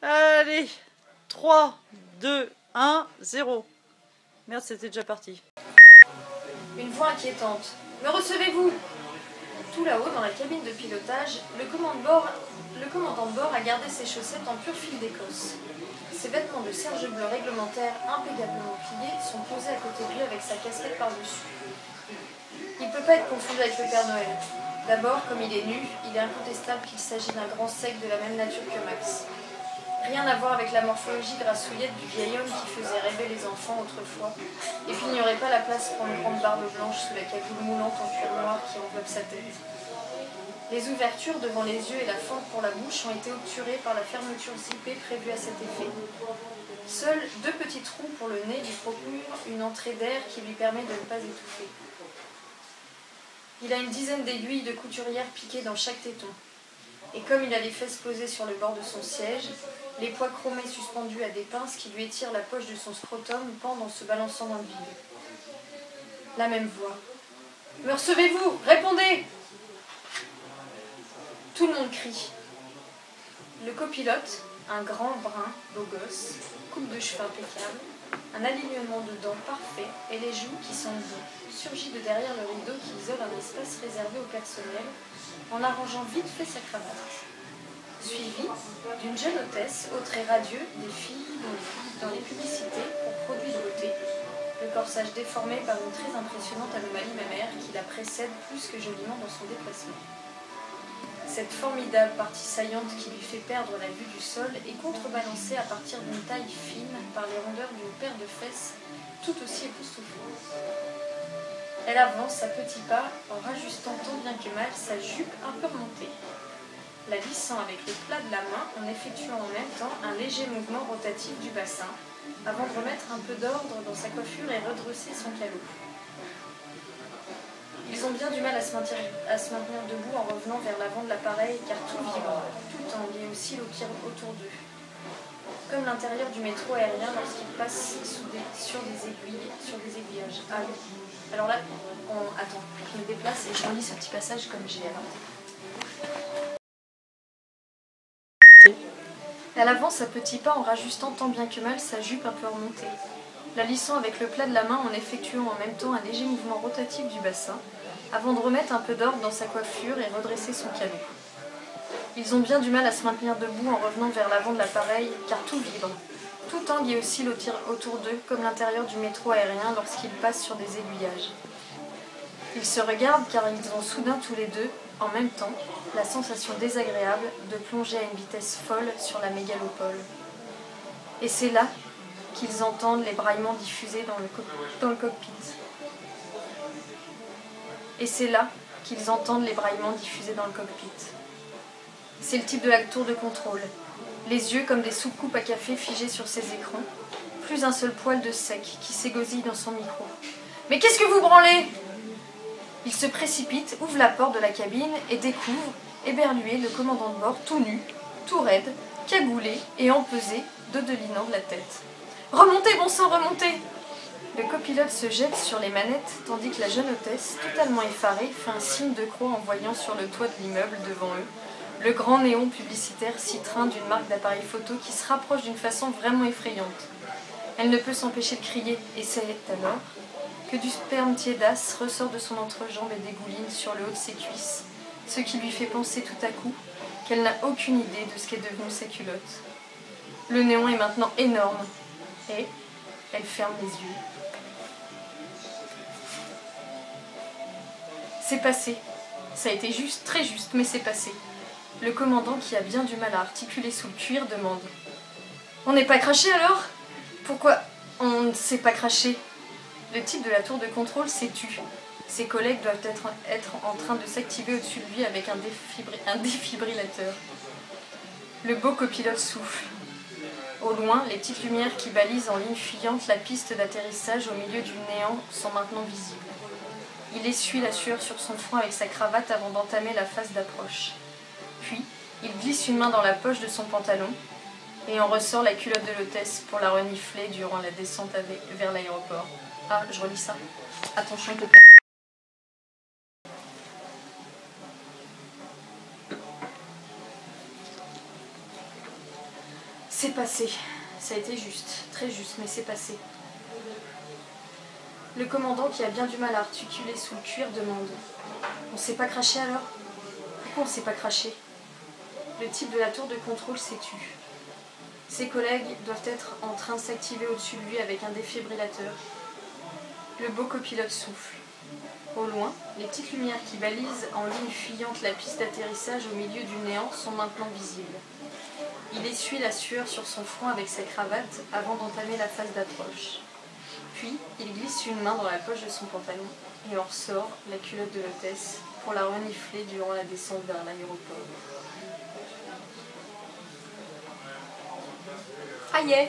Allez, 3, 2, 1, 0. Merde, c'était déjà parti. Une voix inquiétante. Me recevez-vous? Tout là-haut, dans la cabine de pilotage, le commandant de bord a gardé ses chaussettes en pur fil d'Écosse. Ses vêtements de serge bleu réglementaire, impeccablement pliés, sont posés à côté de lui avec sa casquette par-dessus. Il ne peut pas être confondu avec le Père Noël. D'abord, comme il est nu, il est incontestable qu'il s'agit d'un grand sec de la même nature que Max. Rien à voir avec la morphologie grassouillette du vieil homme qui faisait rêver les enfants autrefois. Et puis il n'y aurait pas la place pour une grande barbe blanche sous la cagoule moulante en cuir noir qui enveloppe sa tête. Les ouvertures devant les yeux et la fente pour la bouche ont été obturées par la fermeture zippée prévue à cet effet. Seuls 2 petits trous pour le nez lui procurent une entrée d'air qui lui permet de ne pas étouffer. Il a une dizaine d'aiguilles de couturière piquées dans chaque téton. Et comme il a les fesses posées sur le bord de son siège, les poids chromés suspendus à des pinces qui lui étirent la poche de son scrotum pendent en se balançant dans le vide. La même voix. « Me recevez-vous? Répondez !» Tout le monde crie. Le copilote, un grand brun, beau gosse, coupe de cheveux impeccable, un alignement de dents parfait et les joues qui sentent bon, surgit de derrière le rideau qui isole un espace réservé au personnel en arrangeant vite fait sa cravate. Suivi d'une jeune hôtesse aux traits radieux, des filles dans les publicités pour produits de beauté, le corsage déformé par une très impressionnante anomalie mammaire qui la précède plus que joliment dans son déplacement. Cette formidable partie saillante qui lui fait perdre la vue du sol est contrebalancée à partir d'une taille fine par les rondeurs d'une paire de fesses tout aussi époustouflantes. Elle avance à petits pas en rajustant tant bien que mal sa jupe un peu remontée, la lissant avec le plat de la main en effectuant en même temps un léger mouvement rotatif du bassin, avant de remettre un peu d'ordre dans sa coiffure et redresser son calot. Ils ont bien du mal à se maintenir debout en revenant vers l'avant de l'appareil, car tout vibre, tout tangue et oscille autour d'eux. Comme l'intérieur du métro aérien lorsqu'il passe sur des aiguillages. Ah oui. Alors là, attends, je me déplace et je relis ce petit passage comme j'ai inventé. Elle avance à petits pas en rajustant tant bien que mal sa jupe un peu remontée, la lissant avec le plat de la main en effectuant en même temps un léger mouvement rotatif du bassin, avant de remettre un peu d'ordre dans sa coiffure et redresser son calot. Ils ont bien du mal à se maintenir debout en revenant vers l'avant de l'appareil, car tout vibre, tout tangue et oscille autour d'eux, comme l'intérieur du métro aérien lorsqu'il passe sur des aiguillages. Ils se regardent car ils ont soudain tous les deux, en même temps, la sensation désagréable de plonger à une vitesse folle sur la mégalopole. Et c'est là qu'ils entendent les braillements diffusés dans le cockpit. Et c'est là qu'ils entendent les braillements diffusés dans le cockpit. C'est le type de la tour de contrôle. Les yeux comme des soucoupes à café figés sur ses écrans, plus un seul poil de sec qui s'égosille dans son micro. « Mais qu'est-ce que vous branlez ?» Il se précipite, ouvre la porte de la cabine et découvre, éberlué, le commandant de bord, tout nu, tout raide, cagoulé et empesé, dodelinant de la tête. « Remontez, bon sang, remontez !» Le copilote se jette sur les manettes, tandis que la jeune hôtesse, totalement effarée, fait un signe de croix en voyant sur le toit de l'immeuble devant eux le grand néon publicitaire citrin d'une marque d'appareil photo qui se rapproche d'une façon vraiment effrayante. Elle ne peut s'empêcher de crier, et c'est alors que du sperme tiédasse ressort de son entrejambe et dégouline sur le haut de ses cuisses, ce qui lui fait penser tout à coup qu'elle n'a aucune idée de ce qu'est devenu sa culotte. Le néon est maintenant énorme, et elle ferme les yeux. C'est passé. Ça a été juste, très juste, mais c'est passé. Le commandant, qui a bien du mal à articuler sous le cuir, demande « On n'est pas craché alors ? Pourquoi on ne s'est pas craché ?» Le type de la tour de contrôle s'est tu. Ses collègues doivent être en train de s'activer au-dessus de lui avec un défibrillateur. Le beau copilote souffle. Au loin, les petites lumières qui balisent en ligne fuyante la piste d'atterrissage au milieu du néant sont maintenant visibles. Il essuie la sueur sur son front avec sa cravate avant d'entamer la phase d'approche. Puis, il glisse une main dans la poche de son pantalon et en ressort la culotte de l'hôtesse pour la renifler durant la descente vers l'aéroport. Ah, je relis ça. Attention, je te perds. C'est passé. Ça a été juste, très juste, mais c'est passé. Le commandant, qui a bien du mal à articuler sous le cuir, demande « On s'est pas craché alors ? Pourquoi on s'est pas craché ?» Le type de la tour de contrôle s'est tu. Ses collègues doivent être en train de s'activer au-dessus de lui avec un défibrillateur. Le beau copilote souffle. Au loin, les petites lumières qui balisent en ligne fuyante la piste d'atterrissage au milieu du néant sont maintenant visibles. Il essuie la sueur sur son front avec sa cravate avant d'entamer la phase d'approche. Puis, il glisse une main dans la poche de son pantalon et en ressort la culotte de l'hôtesse pour la renifler durant la descente vers l'aéroport. Aïe!